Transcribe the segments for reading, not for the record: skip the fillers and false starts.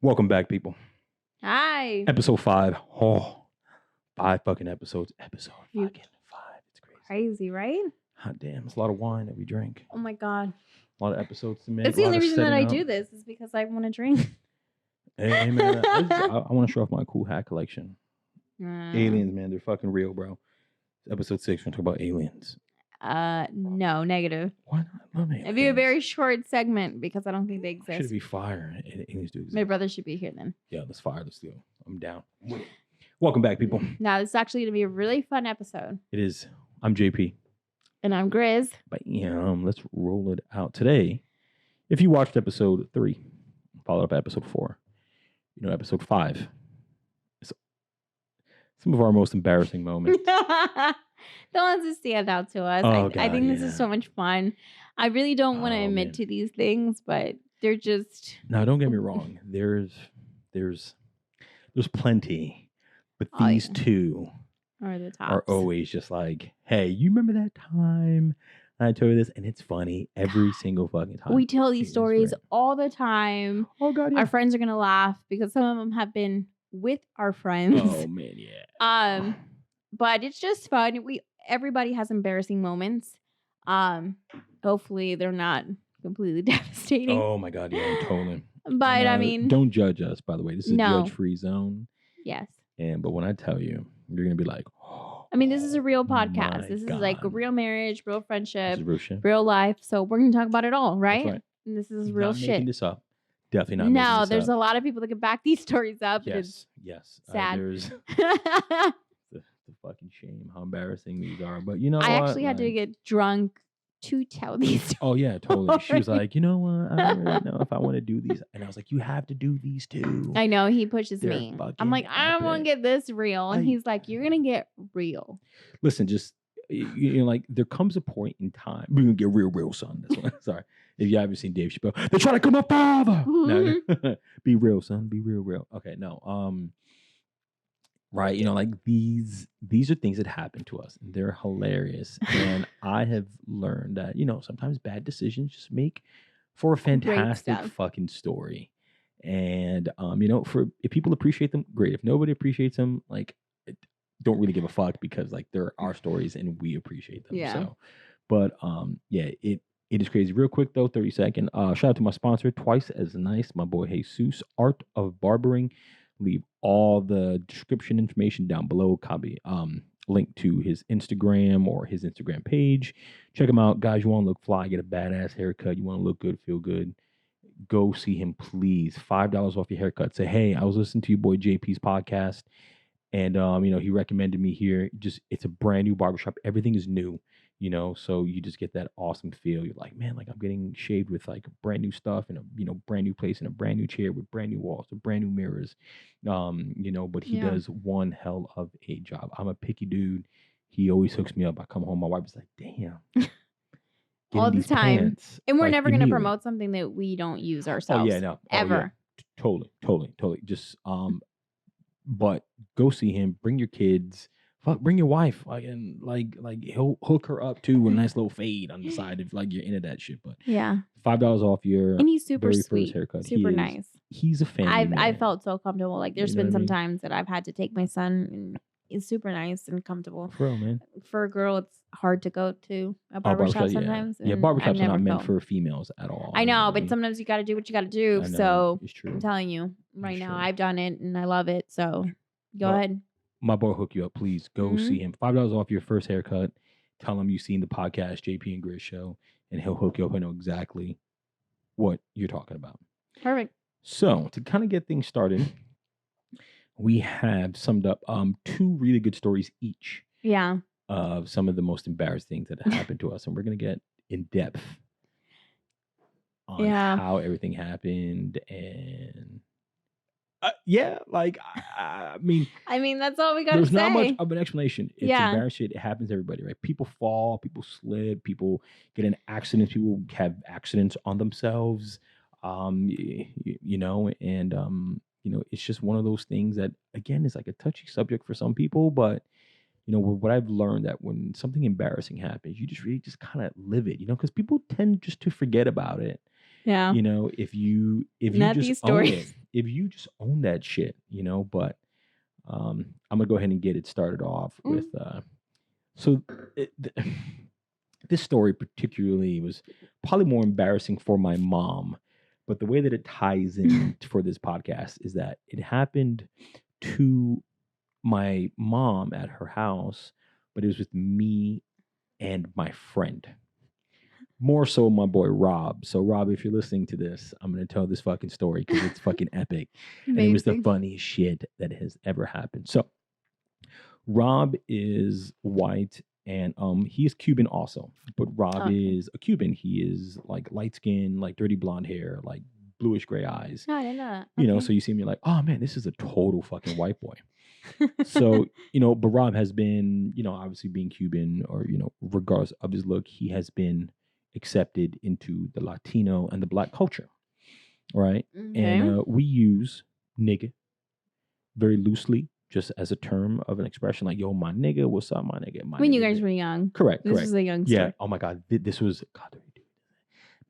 Welcome back, people. Hi. Episode 5. Oh, 5 fucking episodes. Episode You- fucking 5. It's crazy. Crazy, right? Hot damn. It's a lot of wine that we drink. Oh my God. A lot of episodes to make. That's the only reason that I do this is because I want to drink. Hey, man. I want to show off my cool hat collection. Aliens, man. They're fucking real, bro. Episode 6. We're going to talk about aliens. No, negative. Why not? Love aliens. It'd be a very short segment because I don't think they exist. Should it be fire? Aliens do exist. My brother should be here then. Yeah, let's fire. Let's do it. I'm down. Welcome back, people. Now, this is actually going to be a really fun episode. It is. I'm JP. And I'm Grizz. Bam. Let's roll it out. Today, if you watched episode 3, followed up episode 4, episode 5, it's some of our most embarrassing moments. The ones that stand out to us. I think this is so much fun. I really don't want to admit to these things, but they're just... Now, don't get me wrong. There's plenty, but these two are the tops. Are always just like, hey, you remember that time I told you this? And it's funny every single fucking time. We tell these stories all the time. Oh, God, yeah. Our friends are going to laugh because some of them have been with our friends. Oh, man, yeah. But it's just fun. Everybody has embarrassing moments. Hopefully they're not completely devastating. Oh, my God, yeah, totally. But I mean... Don't judge us, by the way. This is a judge-free zone. Yes. But when I tell you, you're going to be like... I mean, this is a real podcast. This is like a real marriage, real friendship, real shit. Real life. So we're going to talk about it all, right? That's right. And this is real shit. Making this up. Definitely not making this up. No, there's a lot of people that can back these stories up. Yes. Sad. There's the fucking shame how embarrassing these are. But you know I actually had to get drunk to tell these stories. Oh, yeah, totally. She was like, you know what? I don't really know if I want to do these. And I was like, you have to do these too. I know. He pushes me. I'm like, I don't want to get this real. And he's like, you're going to get real. Listen, just, like, there comes a point in time. We're going to get real, son. That's what, sorry. If you haven't seen Dave Chappelle, they're trying to kill my father. No, be real, son. Be real. Okay, no. Right, like these are things that happen to us, and they're hilarious. And I have learned that sometimes bad decisions just make for a fantastic fucking story. And if people appreciate them, great. If nobody appreciates them, like, don't really give a fuck because like they're our stories and we appreciate them. Yeah. So, but it is crazy. Real quick though, 30-second. Shout out to my sponsor, Twice as Nice, my boy Jesus, Art of Barbering. Leave all the description information down below. Copy link to his Instagram or his Instagram page. Check him out, guys. You want to look fly, get a badass haircut. You want to look good, feel good. Go see him, please. $5 off your haircut. Say, hey, I was listening to your boy JP's podcast, and he recommended me here. It's a brand new barbershop. Everything is new. So you just get that awesome feel. You're like, man, like I'm getting shaved with like brand new stuff and a brand new place and a brand new chair with brand new walls and brand new mirrors. But he does one hell of a job. I'm a picky dude. He always hooks me up. I come home, my wife is like, damn. All the time. And we're never going to promote something that we don't use ourselves. Oh, yeah, no. Ever. Yeah. Totally. Just, but go see him. Bring your kids. Fuck, bring your wife, and like he'll hook her up too with a nice little fade on the side if like you're into that shit. But yeah, $5 off your and he's super very sweet, first haircut. Super nice. He's a family man. I felt so comfortable. Like there's been some times that I've had to take my son, and he's super nice and comfortable. For real, man. For a girl, it's hard to go to a barbershop sometimes. Yeah, barbershops are not meant for females at all. I know, but sometimes you got to do what you got to do. So it's true. I'm telling you right now, I've done it and I love it. So go ahead. My boy hook you up, please. Go see him. $5 off your first haircut. Tell him you've seen the podcast, JP and Grizz Show, and he'll hook you up and know exactly what you're talking about. Perfect. So, to kind of get things started, we have summed up 2 really good stories each. Yeah. Of some of the most embarrassing things that have happened to us. And we're going to get in depth on how everything happened and... I mean, that's all we got to say. There's not much of an explanation. It's embarrassing. It happens to everybody, right? People fall, people slip, people get in accidents, people have accidents on themselves, it's just one of those things that, again, is like a touchy subject for some people, but, what I've learned that when something embarrassing happens, you just really just kind of live it, because people tend just to forget about it. Yeah. If you not just these stories. own it. if you just own that shit, but I'm gonna go ahead and get it started off with so this story particularly was probably more embarrassing for my mom, but the way that it ties in for this podcast is that it happened to my mom at her house, but it was with me and my friend. More so my boy Rob. So Rob, if you're listening to this, I'm gonna tell this fucking story because it's fucking epic. And it was the funniest shit that has ever happened. So Rob is white and he is Cuban also, but Rob is a Cuban. He is like light skin, like dirty blonde hair, like bluish gray eyes. No, I didn't know that. You know, so you see me like, oh man, this is a total fucking white boy. So, but Rob has been, obviously being Cuban or, regardless of his look, he has been accepted into the Latino and the Black culture, right? Okay. And we use nigga very loosely, just as a term of an expression, like, yo, my nigga, what's up, my nigga? When you guys were young. Correct. This was a young story. Yeah. Oh my God. This was,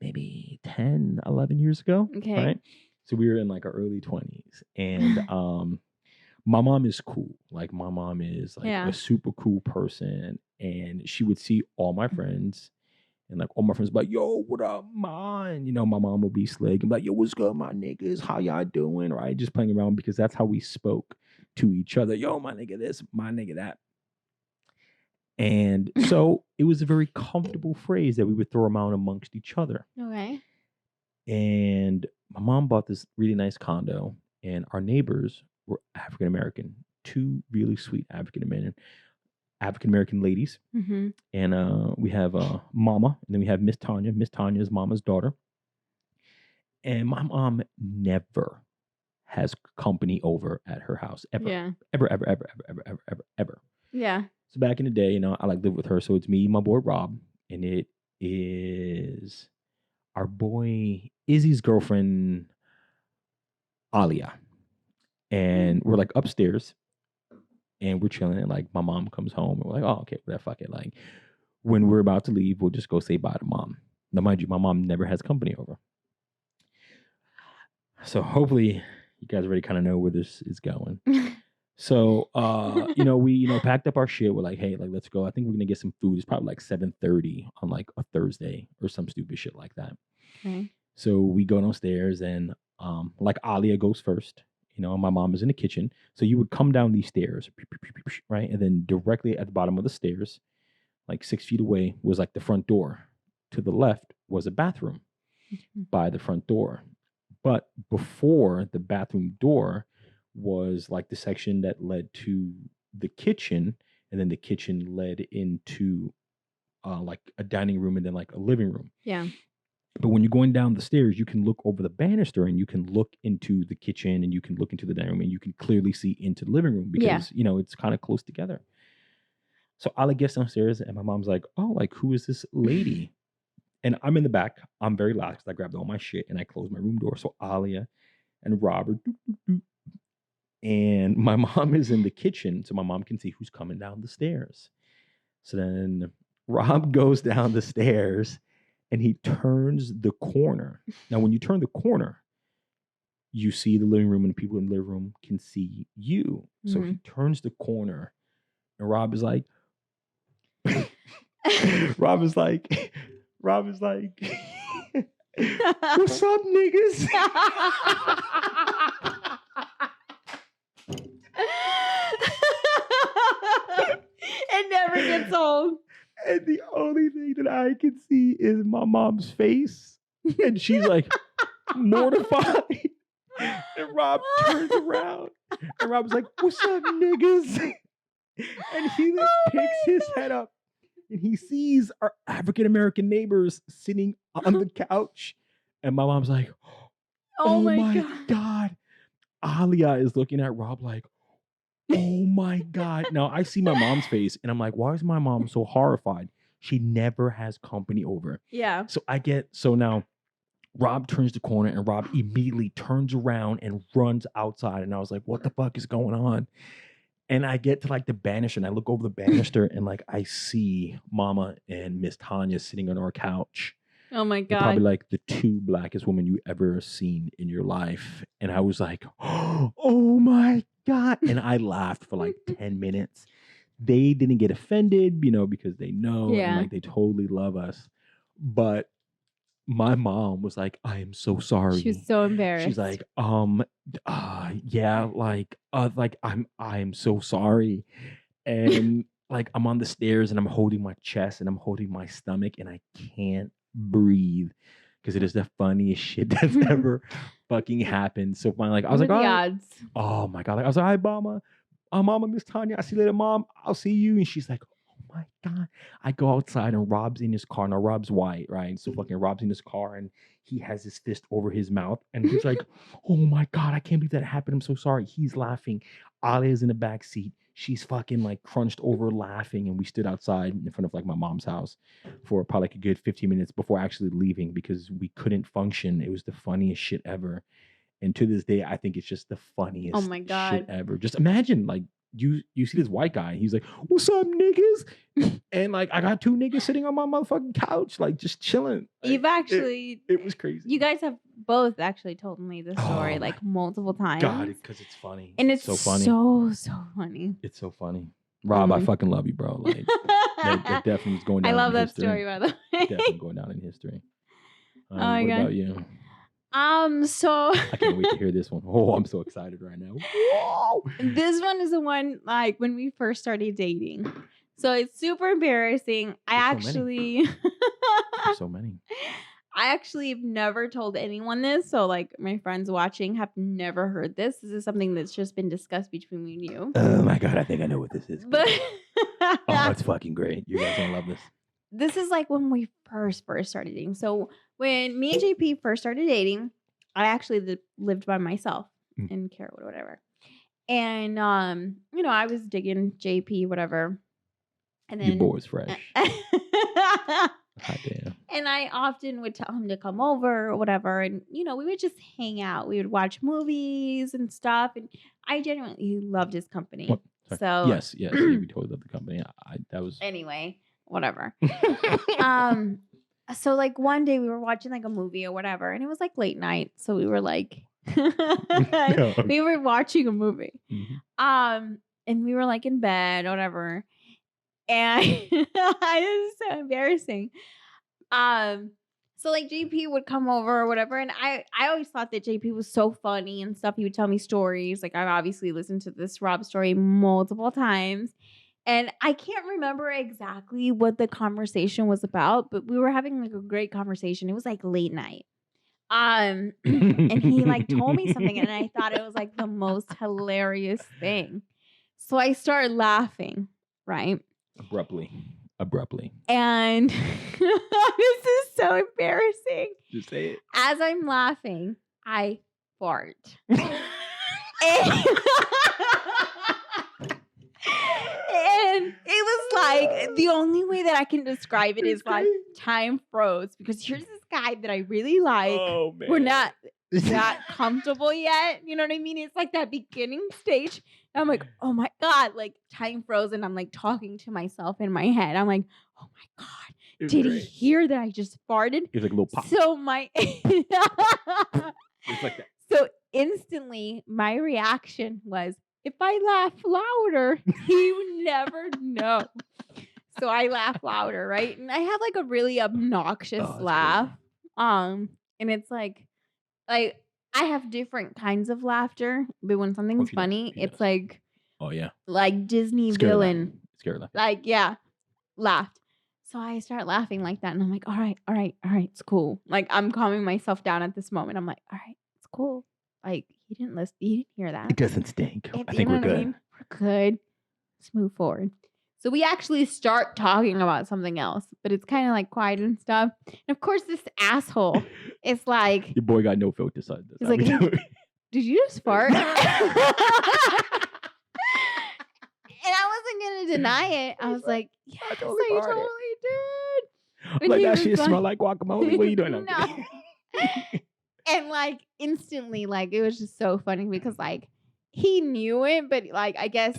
maybe 10, 11 years ago. Okay. Right? So we were in like our early 20s. And my mom is cool. Like, my mom is like a super cool person. And she would see all my friends. And like all my friends be like, yo, what up, man? My mom would be slick and be like, yo, what's good, my niggas? How y'all doing? Right? Just playing around because that's how we spoke to each other. Yo, my nigga this, my nigga that. And so it was a very comfortable phrase that we would throw around amongst each other. Okay. And my mom bought this really nice condo, and our neighbors were African American, two really sweet African American ladies. Mm-hmm. And we have Mama, and then we have Miss Tanya. Miss Tanya is Mama's daughter. And my mom never has company over at her house ever. Yeah. Ever. Yeah. So back in the day, I like live with her. So it's me, my boy Rob, and it is our boy Izzy's girlfriend, Alia. And we're like upstairs and we're chilling. And like my mom comes home and we're like, oh, okay, well, fuck it. Like when we're about to leave, we'll just go say bye to mom. Now, mind you, my mom never has company over. So hopefully you guys already kind of know where this is going. So, we, packed up our shit. We're like, hey, like, let's go. I think we're going to get some food. It's probably like 7:30 on like a Thursday or some stupid shit like that. Okay. So we go downstairs and like Alia goes first. My mom is in the kitchen. So you would come down these stairs, right? And then directly at the bottom of the stairs, like 6 feet away, was like the front door. To the left was a bathroom by the front door. But before the bathroom door was like the section that led to the kitchen. And then the kitchen led into like a dining room and then like a living room. Yeah. But when you're going down the stairs, you can look over the banister and you can look into the kitchen and you can look into the dining room and you can clearly see into the living room because, it's kind of close together. So Ali gets downstairs and my mom's like, oh, like, who is this lady? And I'm in the back. I'm very loud because I grabbed all my shit and I closed my room door. So Alia and Robert, and my mom is in the kitchen. So my mom can see who's coming down the stairs. So then Rob goes down the stairs and he turns the corner. Now, when you turn the corner, you see the living room and the people in the living room can see you. So he turns the corner and Rob is like, Rob is like, what's up, niggas? It never gets old. And the only thing that I can see is my mom's face. And she's like mortified. And Rob turns around. And Rob's like, what's up, niggas? And he like picks his head up. And he sees our African American neighbors sitting on the couch. And my mom's like, oh my God. Alia is looking at Rob like, oh my God. Now I see my mom's face and I'm like, why is my mom so horrified? She never has company over. Yeah. So now Rob turns the corner and Rob immediately turns around and runs outside. And I was like, what the fuck is going on? And I get to like the banister and I look over the banister and like I see Mama and Miss Tanya sitting on our couch. Oh my They're probably God. like the two blackest women you ever seen in your life. And I was like, oh my God. And I laughed for like 10 minutes. They didn't get offended, because they know and Yeah. like they totally love us. But my mom was like, I am so sorry. She was so embarrassed. She's like, yeah, like I'm so sorry. And like I'm on the stairs and I'm holding my chest and I'm holding my stomach and I can't breathe because it is the funniest shit that's ever fucking happened. So finally, like I was What like, are the odds? Oh my God. Like, I was like, hi, Mama. Mama, Miss Tanya. I see you later, Mom. I'll see you. And she's like, oh my God. I go outside and Rob's in his car. Now Rob's white, right? So fucking Rob's in his car and he has his fist over his mouth. And he's like, oh my God, I can't believe that happened. I'm so sorry. He's laughing. Alia's in the back seat. She's fucking like crunched over laughing. And we stood outside in front of like my mom's house for probably like a good 15 minutes before actually leaving because we couldn't function. It was the funniest shit ever. And to this day, I think it's just the funniest shit ever. Just imagine, like, you see this white guy. He's like, what's up, niggas? And, like, I got two niggas sitting on my motherfucking couch, like, just chilling. Like, You've actually... It was crazy. You guys have both actually told me the story, like, multiple times. God, because it's funny. And it's so funny. So funny. It's so funny. Rob, I fucking love you, bro. Like, that definitely is going down in history. I love that story, by the way. Definitely going down in history. Oh my God. What about you? So I can't wait to hear this one. Oh, I'm so excited right now. Whoa! This one is the one like when we first started dating. So it's super embarrassing. So many. I actually have never told anyone this. So like my friends watching have never heard this. This is something that's just been discussed between me and you. Oh my God, I think I know what this is. But oh, it's fucking great. You guys gonna love this. This is like when we first started dating. So when me and JP first started dating, I actually lived by myself in Carrollwood or whatever. And, I was digging JP, whatever. And then... Your boy was fresh. Hot damn. And I often would tell him to come over or whatever. And, we would just hang out. We would watch movies and stuff. And I genuinely loved his company. What? So... Yes. We totally loved the company. That was... Anyway, whatever. So like one day we were watching like a movie or whatever, and it was like late night. So we were like, we were watching a movie. Mm-hmm. And we were like in bed or whatever. And it was so embarrassing. So like JP would come over or whatever. And I always thought that JP was so funny and stuff. He would tell me stories. Like I've obviously listened to this Rob story multiple times. And I can't remember exactly what the conversation was about, but we were having like a great conversation. It was like late night. And he like told me something and I thought it was like the most hilarious thing. So I started laughing, right? Abruptly. And this is so embarrassing. Just say it. As I'm laughing, I fart. And it was like the only way that I can describe it is like time froze because here's this guy that I really like. Oh, man. We're not that comfortable yet. You know what I mean? It's like that beginning stage. And I'm like, oh my God, like time froze. And I'm like talking to myself in my head. I'm like, oh my God, did he hear that I just farted? It was like a little pop. So my it's like that. So instantly my reaction was, if I laugh louder, he would never know. So I laugh louder, right? And I have like a really obnoxious laugh. Crazy. And it's like I have different kinds of laughter, but when something's funny, it's like, oh yeah, like Disney villain. Scary laugh. Like, yeah, laughed. So I start laughing like that, and I'm like, all right, it's cool. Like I'm calming myself down at this moment. I'm like, all right, it's cool. Like he didn't listen. He didn't hear that. It doesn't stink. I think we're good. We're good. Let's move forward. So we actually start talking about something else, but it's kind of like quiet and stuff. And of course, this asshole is like, your boy got no filter side. He's like, hey, did you just fart? And I wasn't gonna deny it. I was like, yes, I totally did. Like that shit smell like guacamole. What are you doing? No. And like instantly, like it was just so funny because like he knew it, but like I guess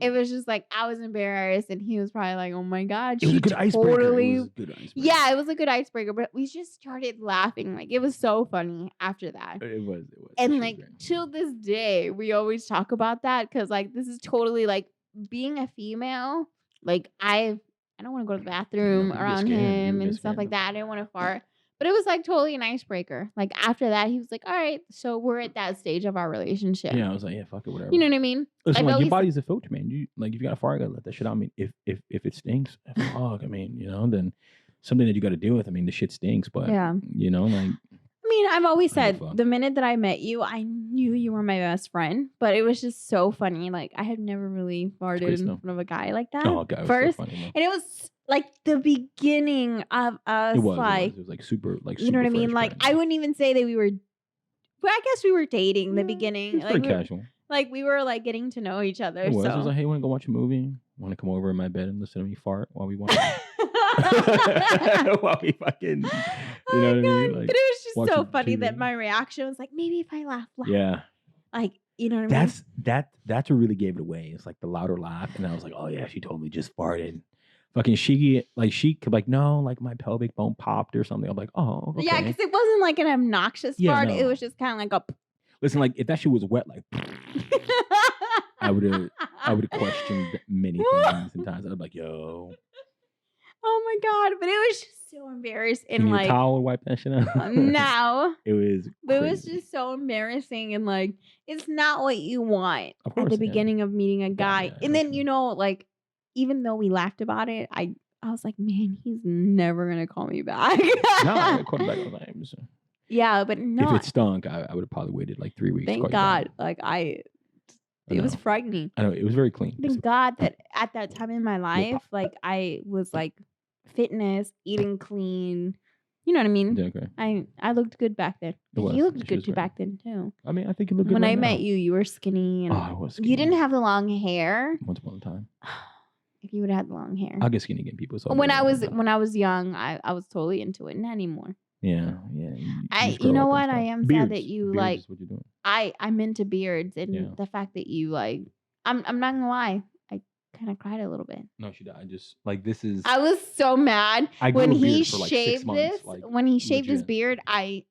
It was just like I was embarrassed, and he was probably like, "Oh my god, it was a good icebreaker. It was a good icebreaker. Yeah, it was a good icebreaker. But we just started laughing. Like it was so funny after that. It was. And like till this day, we always talk about that because like this is totally like being a female. Like I don't want to go to the bathroom around him and stuff like that. I didn't want to fart. But it was like totally an icebreaker. Like after that, he was like, "All right, so we're at that stage of our relationship." Yeah, I was like, "Yeah, fuck it, whatever." You know what I mean? Listen, like your body's a filter, man. You like if you got a fart, you gotta let that shit out. I mean, if it stinks, fuck. I mean, you know, then something that you got to deal with. I mean, the shit stinks, but you know, like. I mean, I've always said the minute that I met you, I knew you were my best friend. But it was just so funny. Like I had never really farted in front of a guy like that. Oh, God, first, so funny, and it was like the beginning of us. It was like super, like you know what I mean. Like I wouldn't even say that we were. But I guess we were dating in the beginning. Like casual. Like we were like getting to know each other. It was like, hey, want to go watch a movie? Want to come over in my bed and listen to me fart while we watch? While we fucking, you know what I mean? Like, but it was just so funny that my reaction was like, maybe if I laugh loud. Yeah. Like, you know what I mean? That's what really gave it away. It's like the louder laugh, and I was like, oh yeah, she totally just farted. Fucking she could like, no, like my pelvic bone popped or something. I'm like, oh, okay. Yeah, because it wasn't like an obnoxious fart. No. It was just kind of like a. Listen, like if that shit was wet, like I would have questioned many things and times. I'd be like, yo. Oh my God. But it was just so embarrassing. And like a towel wipe that shit out. No. It was crazy. But it was just so embarrassing, and like it's not what you want at the beginning of meeting a guy. Yeah, and then you know, like even though we laughed about it, I was like, man, he's never gonna call me back. No, I called back all the time. So. Yeah, but no. If it stunk, I would have probably waited like 3 weeks. Thank God. Like it was frightening. I know, it was very clean. Thank God that at that time in my life, like I was like fitness, eating clean. You know what I mean? Okay. I looked good back then. You looked good too back then too. I mean, I think you look good. When I met you, you were skinny. And I was skinny. You didn't have the long hair. Once upon a time. If you would have had the long hair. I'll get skinny again, people. So when I was young, I was totally into it. Not anymore. Yeah. You know what? I am sad that you beards like. Is what you're doing. I'm into beards, and the fact that you like. I'm not gonna lie. I kind of cried a little bit. No, she died. Just like this is. I was so mad when he shaved this. When he shaved his beard, I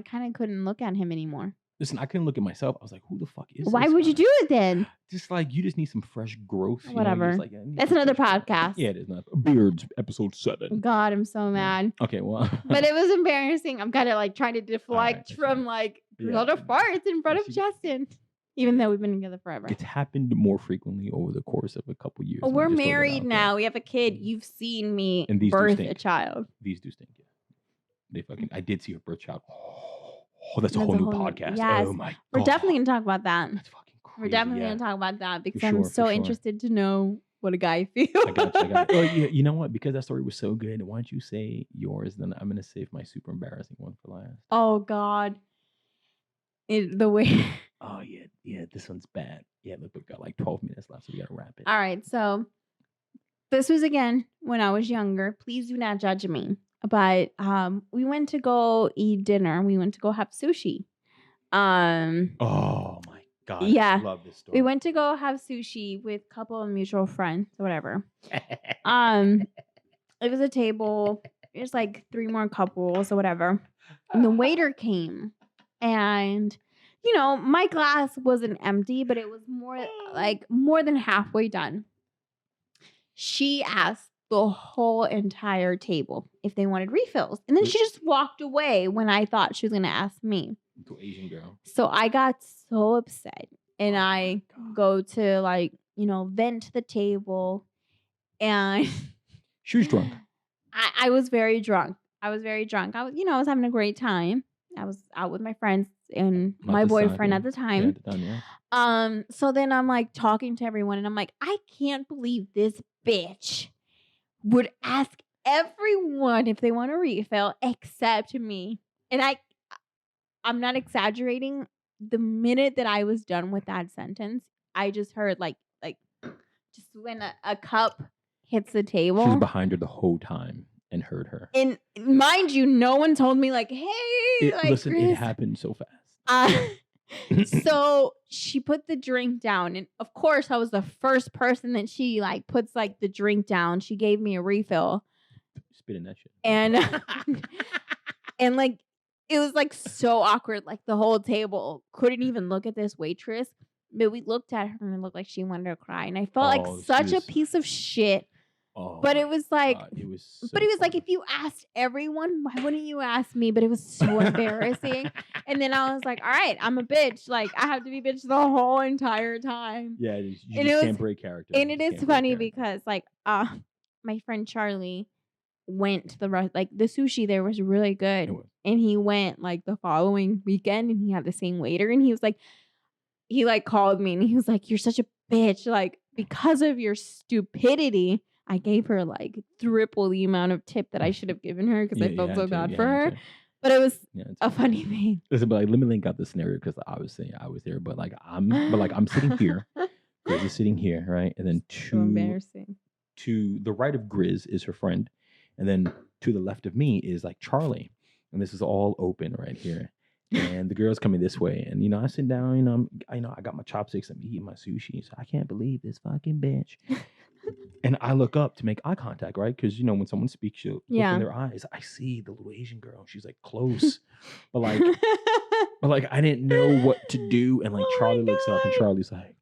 kind of couldn't look at him anymore. Listen, I couldn't look at myself. I was like, who the fuck is this? Why would you do it then? Just like, you just need some fresh growth. Whatever. Like, that's another podcast. Yeah, it is not. Beards, episode 7. God, I'm so mad. Okay, well. But it was embarrassing. I'm kind of like trying to deflect from like a lot of farts in front of Justin. Even though we've been together forever. It's happened more frequently over the course of a couple years. Oh, we're married now. We have a kid. You've seen me birth a child. These do stink, yeah. I did see her birth child. Oh, that's a whole new podcast. Yes. Oh my God. We're definitely going to talk about that. That's fucking crazy. We're definitely going to talk about that because I'm so interested to know what a guy feels. I got you. Well, you know what? Because that story was so good, why don't you say yours? Then I'm going to save my super embarrassing one for last. Oh, God. The way... Oh, yeah. This one's bad. Yeah, look, we've got like 12 minutes left, so we got to wrap it. All right. So this was, again, when I was younger. Please do not judge me. But we went to go eat dinner. We went to go have sushi. Oh my God. Yeah. I love this story. We went to go have sushi with a couple of mutual friends or whatever. It was a table. There's like 3 more couples or whatever. And the waiter came. And, you know, my glass wasn't empty, but it was more than halfway done. She asked the whole entire table if they wanted refills. And then she just walked away when I thought she was going to ask me. To Asian girl. So I got so upset. And I go to like, you know, vent to the table. And she was drunk. I was very drunk. I was I was having a great time. I was out with my friends and my boyfriend at the time. So then I'm like talking to everyone and I'm like, I can't believe this bitch would ask everyone if they want a refill except me. And I'm not exaggerating. The minute that I was done with that sentence, I just heard like just when a cup hits the table. She was behind her the whole time and heard her. And mind you, no one told me like, hey, listen, Chris. it happened so fast. So she put the drink down, and of course I was the first person that she like puts like the drink down. She gave me a refill. Spitting that shit. And and like it was like so awkward. Like the whole table couldn't even look at this waitress. But we looked at her and it looked like she wanted to cry. And I felt like such a piece of shit. But it was like, it was like, if you asked everyone, why wouldn't you ask me? But it was so embarrassing. And then I was like, all right, I'm a bitch. Like, I have to be bitch the whole entire time. Yeah, you can't break character. And it is funny because, like, my friend Charlie went to the sushi there was really good. And he went, like, the following weekend, and he had the same waiter. And he was like, called me, and he was like, you're such a bitch. Like, because of your stupidity, I gave her like triple the amount of tip that I should have given her because I felt so bad for her. But it was a funny thing. Listen, but like, let me link out the scenario because obviously I was there, but I'm sitting here, Grizz is sitting here, right, and then so embarrassing. To the right of Grizz is her friend, and then to the left of me is like Charlie, and this is all open right here. And the girl's coming this way, and I sit down, I got my chopsticks, I'm eating my sushi, so I can't believe this fucking bitch. And I look up to make eye contact, right? Because when someone speaks, you look in their eyes. I see the little Asian girl. She's like close, but like I didn't know what to do. And like Charlie looks up, and Charlie's like,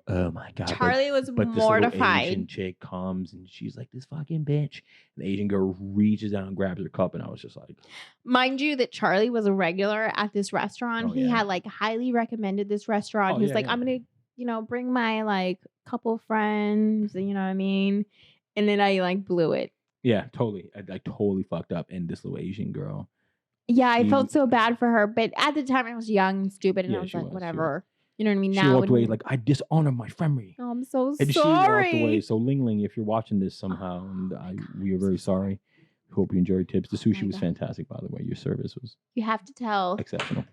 "Oh my god!" Charlie was mortified. This little Asian chick comes, and she's like, "This fucking bitch." And the Asian girl reaches down and grabs her cup, and I was just like, mind you, that Charlie was a regular at this restaurant. He had like highly recommended this restaurant. He was like, "I'm gonna." Bring my like couple friends, you know what I mean? And then I like blew it. Yeah, totally. I totally fucked up. And this little Asian girl. Yeah, I felt so bad for her. But at the time I was young and stupid and I was like, whatever. You know what I mean? She walked away like, I dishonor my memory. Oh, I'm so sorry. She walked away. So Ling Ling, if you're watching this somehow, and we are very sorry. Hope you enjoyed tips. The sushi was fantastic, by the way. Your service was You have to tell exceptional.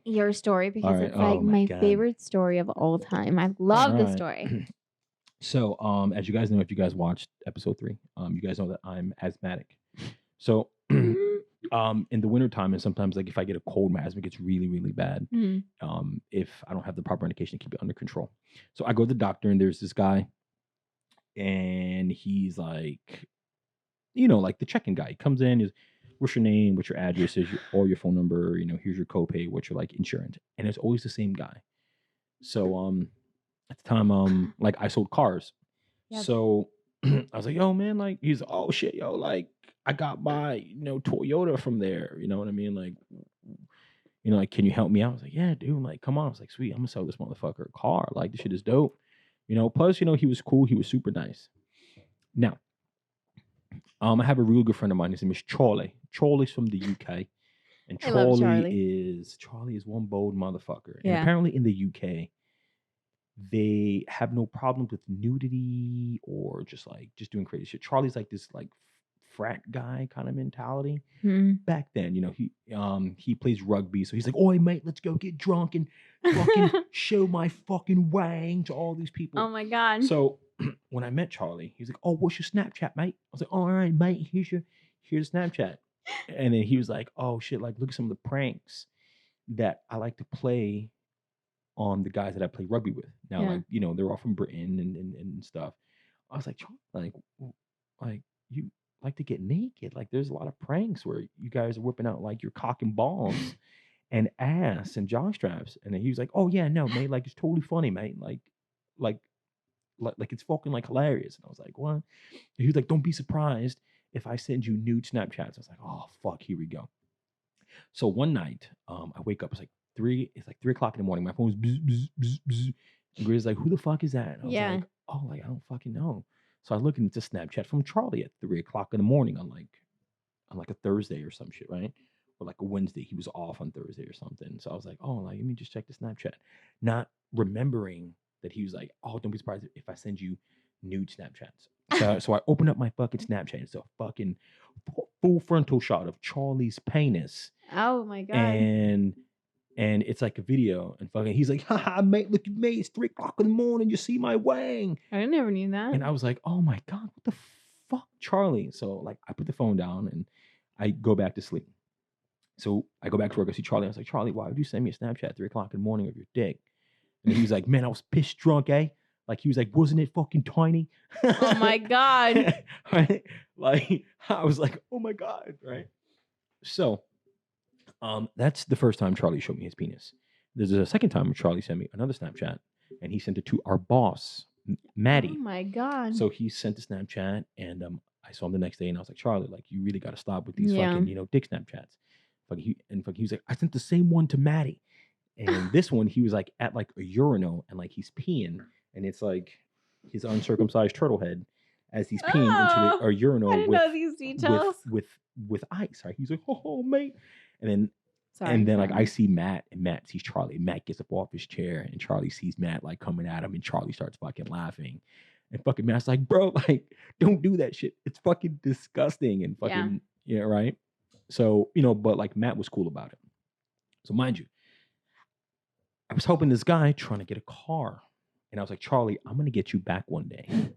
Your story because it's like my favorite story of all time. I love the story. So, as you guys know, if you guys watched episode 3, you guys know that I'm asthmatic. So, in the wintertime, and sometimes like if I get a cold, my asthma gets really, really bad. If I don't have the proper medication to keep it under control. So I go to the doctor, and there's this guy, and he's like, like the check-in guy. He comes in, what's your name, what's your address, or your phone number, here's your copay, what's your like insurance. And it's always the same guy. So at the time, like I sold cars. Yep. So I was like, yo, man, like he's oh shit, yo, like I got my, Toyota from there. You know what I mean? Like, like, can you help me out? I was like, yeah, dude, like, come on. I was like, sweet, I'm gonna sell this motherfucker a car. Like, this shit is dope. Plus, he was cool, he was super nice. Now, I have a real good friend of mine. His name is Charlie. Charlie's from the UK. And Charlie is one bold motherfucker. And apparently in the UK, they have no problems with nudity or just doing crazy shit. Charlie's like this like frat guy kind of mentality. Back then, he plays rugby. So he's like, oi mate, let's go get drunk and fucking show my fucking wang to all these people. Oh my God. So when I met Charlie, he was like, oh, what's your Snapchat, mate? I was like, all right, mate, here's Snapchat. And then he was like, oh shit, like look at some of the pranks that I like to play on the guys that I play rugby with. Now, like, they're all from Britain and stuff. I was like, Charlie, like you like to get naked. Like there's a lot of pranks where you guys are whipping out like your cock and balls and ass and jock straps. And then he was like, oh yeah, no, mate, like it's totally funny, mate. Like it's fucking like hilarious. And I was like, what? And he was like, don't be surprised if I send you nude Snapchats. I was like, oh fuck, here we go. So one night, I wake up, it's like 3 o'clock in the morning. My phone's bzz, bzz, bzz, bzz. And Grace's like, who the fuck is that? And I was like, oh, like I don't fucking know. So I look and it's a Snapchat from Charlie at 3 o'clock in the morning on like a Thursday or some shit, right? Or like a Wednesday. He was off on Thursday or something. So I was like, oh, like let me just check the Snapchat. Not remembering that he was like, oh, don't be surprised if I send you nude Snapchats. So I opened up my fucking Snapchat and it's a fucking full frontal shot of Charlie's penis. Oh my God. And it's like a video and fucking he's like, haha, mate, look at me, it's 3 o'clock in the morning, you see my wang. I never knew that. And I was like, oh my God, what the fuck, Charlie? So like I put the phone down and I go back to sleep. So I go back to work. I see Charlie. I was like, Charlie, why would you send me a Snapchat at 3 o'clock in the morning of your dick? And he was like, man, I was pissed drunk, eh? Like, he was like, wasn't it fucking tiny? Oh my God. Right? Like, I was like, oh my God, right? So, that's the first time Charlie showed me his penis. There's a second time Charlie sent me another Snapchat, and he sent it to our boss, Maddie. Oh my God. So he sent a Snapchat, and I saw him the next day, and I was like, Charlie, like, you really got to stop with these Yeah. fucking, dick Snapchats. He was like, I sent the same one to Maddie. And this one, he was like at like a urinal, and like he's peeing, and it's like his uncircumcised turtle head as he's peeing into a urinal. I didn't know these details. With ice. Right? He's like, oh mate. And then Sorry, like I see Matt, and Matt sees Charlie. Matt gets up off his chair, and Charlie sees Matt like coming at him, and Charlie starts fucking laughing. And fucking Matt's like, bro, like, don't do that shit. It's fucking disgusting. And fucking, right? So, but like Matt was cool about it. So mind you, I was helping this guy trying to get a car. And I was like, Charlie, I'm going to get you back one day.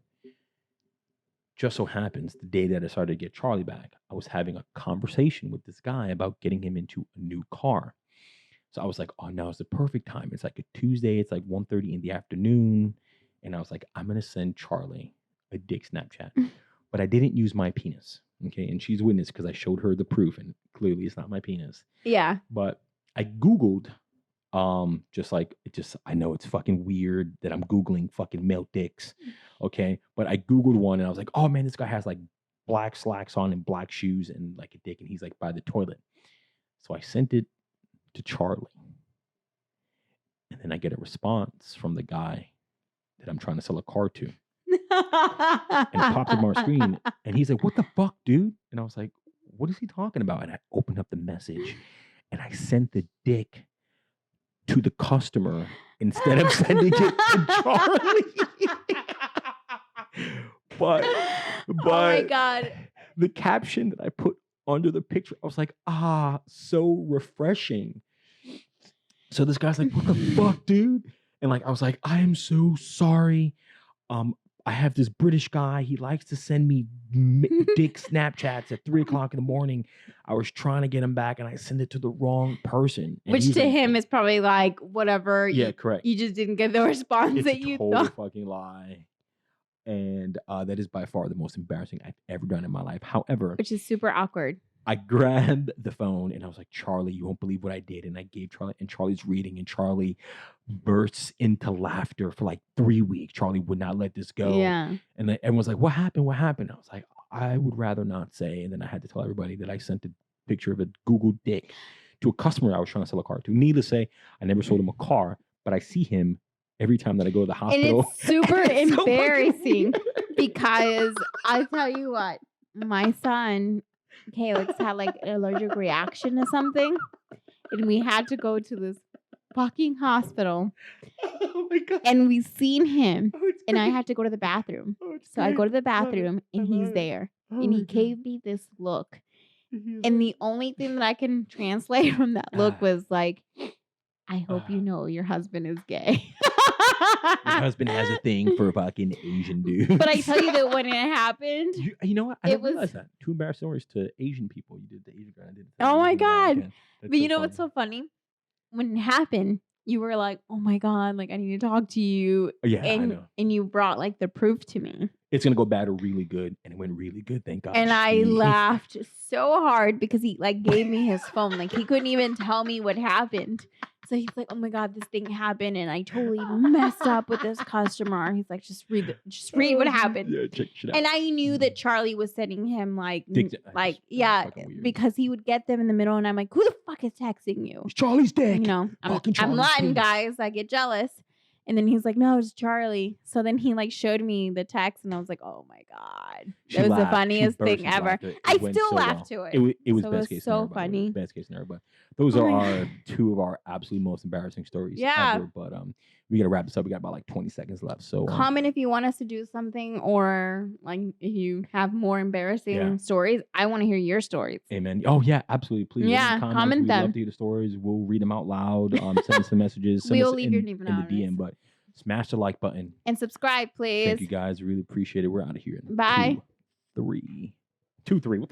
Just so happens, the day that I started to get Charlie back, I was having a conversation with this guy about getting him into a new car. So I was like, oh, now is the perfect time. It's like a Tuesday. It's like 1:30 in the afternoon. And I was like, I'm going to send Charlie a dick Snapchat. But I didn't use my penis. Okay. And she's witness because I showed her the proof. And clearly it's not my penis. Yeah. But I Googled, I know it's fucking weird that I'm Googling fucking male dicks. Okay. But I Googled one, and I was like, oh man, this guy has like black slacks on and black shoes and like a dick, and he's like by the toilet. So I sent it to Charlie. And then I get a response from the guy that I'm trying to sell a car to. And it popped up on our screen, and he's like, what the fuck, dude? And I was like, what is he talking about? And I opened up the message, and I sent the dick to the customer instead of sending it to Charlie. But oh my God. The caption that I put under the picture, I was like, so refreshing. So this guy's like, what the fuck, dude? And like, I was like, I am so sorry. I have this British guy. He likes to send me dick Snapchats at 3 o'clock in the morning. I was trying to get him back, and I sent it to the wrong person. And which to him is probably like, whatever. Yeah, correct. You just didn't get the response that you thought. It's a total fucking lie. And that is by far the most embarrassing I've ever done in my life. However, which is super awkward. I grabbed the phone, and I was like, Charlie, you won't believe what I did. And I gave Charlie, and Charlie's reading, and Charlie bursts into laughter for like 3 weeks. Charlie would not let this go. Yeah. And then everyone's like, what happened? What happened? I was like, I would rather not say. And then I had to tell everybody that I sent a picture of a Google dick to a customer I was trying to sell a car to. Needless to say, I never sold him a car, but I see him every time that I go to the hospital. And it's super embarrassing because I tell you what, my son, Calix, had like an allergic reaction to something, and we had to go to this fucking hospital. Oh my God. And we seen him, and I had to go to the bathroom. So I go to the bathroom, and he's there, and he gave me this look. And the only thing that I can translate from that look was like, I hope you know your husband is gay. Your husband has a thing for fucking Asian dudes. But I tell you that when it happened, you know what? I didn't realize that. 2 embarrassing stories to Asian people. You did the Asian guy. I did the oh my Asian guy. God. But you know what's so funny? When it happened, you were like, oh my God, like I need to talk to you. Yeah, and, I know. And you brought like the proof to me. It's going to go bad or really good. And it went really good, thank God. And I laughed so hard because he like gave me his phone. Like he couldn't even tell me what happened. So he's like, oh my God, this thing happened. And I totally messed up with this customer. He's like, just read what happened. Yeah, check shit out. And I knew that Charlie was sending him yeah, because he would get them in the middle. And I'm like, who the fuck is texting you? It's Charlie's dick. You know, I'm Latin, guys. I get jealous. And then he's like, no, it's Charlie. So then he like showed me the text, and I was like, oh my God. That was the funniest thing ever. I still laughed to it. It was best case scenario. So funny. Best case scenario. But those are our 2 of our absolutely most embarrassing stories ever. But we got to wrap this up. We got about like 20 seconds left. So comment if you want us to do something, or like if you have more embarrassing stories. I want to hear your stories. Amen. Oh yeah, absolutely. Please. Yeah, comment them. We'd love to hear the stories. We'll read them out loud. Send us some messages. We'll leave your name in the DM. But smash the like button and subscribe, please. Thank you guys. Really appreciate it. We're out of here. Bye. 2, 3. 2, 3. What the